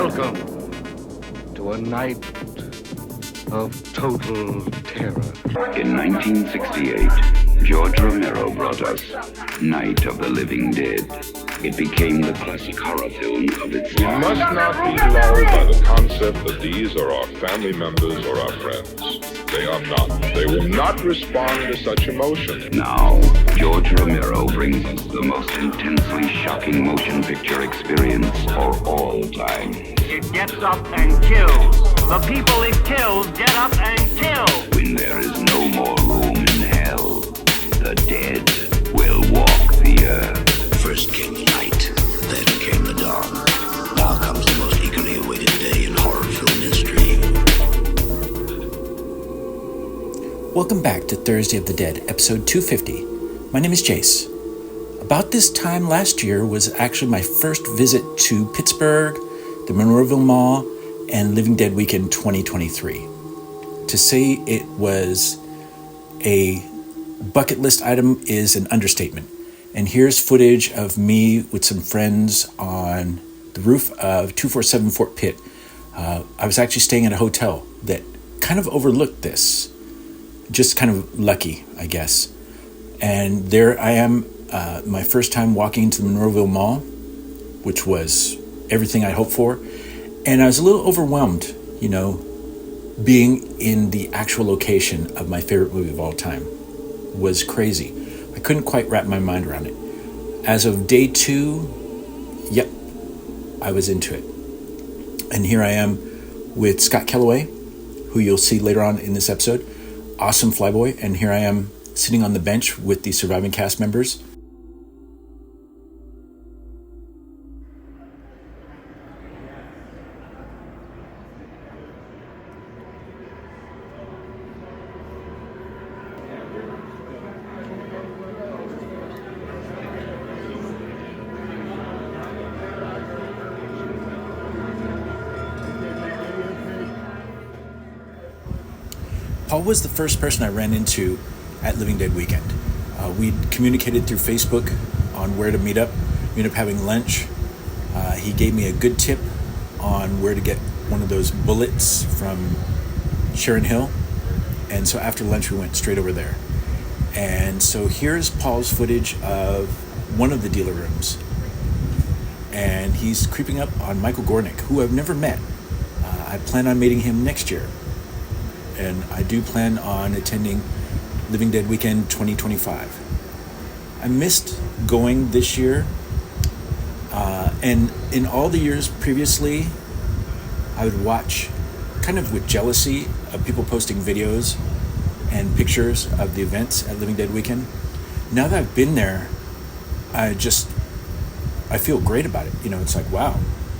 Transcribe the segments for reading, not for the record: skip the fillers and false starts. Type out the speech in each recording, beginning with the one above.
Welcome to a night of total terror. In 1968, George Romero brought us Night of the Living Dead. It became the classic horror film of its time. We must not be lulled by the concept that these are our family members or our friends. They are not. They will not respond to such emotion. Now, George Romero brings us the most intensely shocking motion picture experience for all time. It gets up and kills. The people it kills get up and kill. When there is no more room in hell, the dead will walk the earth. First came the night, then came the dawn. Now comes the most eagerly awaited day in horror film history. Welcome back to Thursday of the Dead, episode 250. My name is Jace. About this time last year was actually my first visit to Pittsburgh, the Monroeville Mall, and Living Dead Weekend 2023. To say it was a bucket list item is an understatement. And here's footage of me with some friends on the roof of 247 Fort Pitt. I was actually staying at a hotel that kind of overlooked this. Just kind of lucky, I guess. And there I am, my first time walking into the Monroeville Mall, which was everything I hoped for. And I was a little overwhelmed, being in the actual location of my favorite movie of all time was crazy. I couldn't quite wrap my mind around it. As of day 2, yep, I was into it. And here I am with Scott Kellaway, who you'll see later on in this episode. Awesome flyboy. And here I am sitting on the bench with the surviving cast members. Paul was the first person I ran into at Living Dead Weekend. We communicated through Facebook on where to meet up. We ended up having lunch. He gave me a good tip on where to get one of those bullets from Sharon Hill. And so after lunch, we went straight over there. And so here's Paul's footage of one of the dealer rooms. And he's creeping up on Michael Gornick, who I've never met. I plan on meeting him next year. And I do plan on attending Living Dead Weekend 2025. I missed going this year, and in all the years previously, I would watch kind of with jealousy of people posting videos and pictures of the events at Living Dead Weekend. Now that I've been there, I feel great about it. It's like, wow,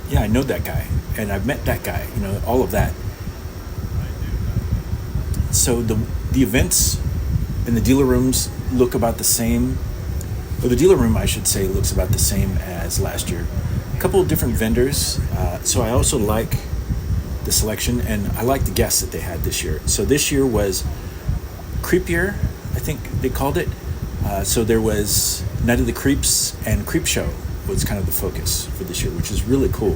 yeah, I know that guy, and I've met that guy, all of that. So the events in the dealer rooms look about the same, or the dealer room, I should say, looks about the same as last year. A couple of different vendors, so I also like the selection, and I like the guests that they had this year. So this year was Creepier, I think they called it. So there was Night of the Creeps and Creep Show was kind of the focus for this year, which is really cool.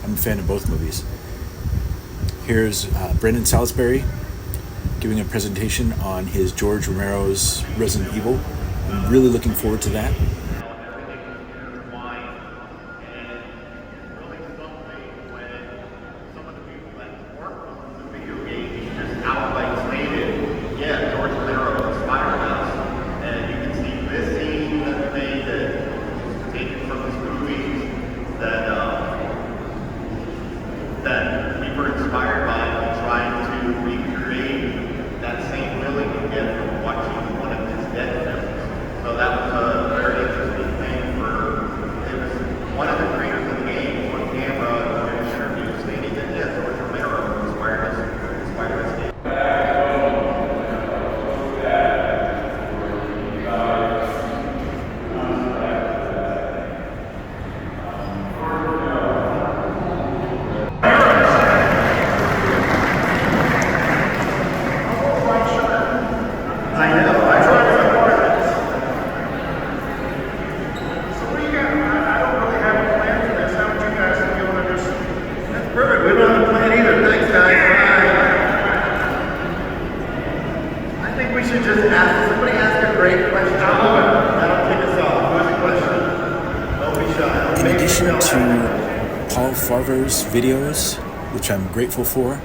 I'm a fan of both movies. Here's Brendan Salisbury giving a presentation on his George Romero's Resident Evil. I'm really looking forward to that. That we were inspired by and trying to recreate that same feeling you get from watching one of his dead films. So that was a very interesting thing for, it was one of the creators of the game on camera during an interview stating that, yes, George Romero inspired us to game. Perfect. We don't have a plan either. Thanks, guys. Bye. I think we should just ask. Somebody ask a great question. That'll kick us off. Who's the question? Don't be shy. In addition to Paul Farvour's videos, which I'm grateful for,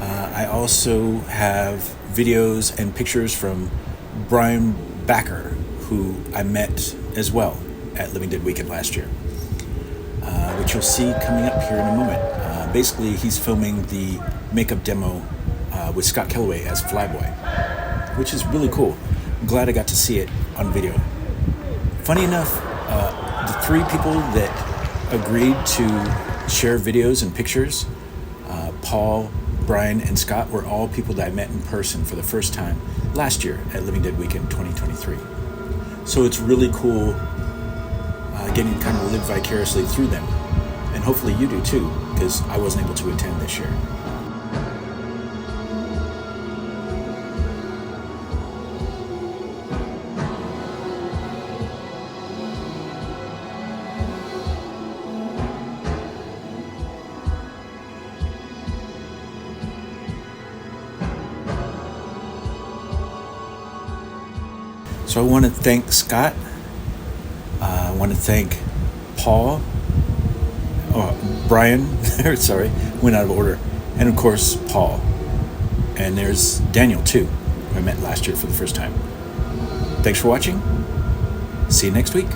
I also have videos and pictures from Brian Backur, who I met as well at Living Dead Weekend last year, which you'll see coming up here in a moment. Basically, he's filming the makeup demo with Scott Kellaway as Flyboy, which is really cool. I'm glad I got to see it on video. Funny enough, the three people that agreed to share videos and pictures, Paul, Brian, and Scott, were all people that I met in person for the first time last year at Living Dead Weekend 2023. So it's really cool getting to kind of live vicariously through them. And hopefully you do too, because I wasn't able to attend this year. So I want to thank Scott. I want to thank Paul. Brian, sorry, went out of order. And of course, Paul. And there's Daniel too, who I met last year for the first time. Thanks for watching. See you next week.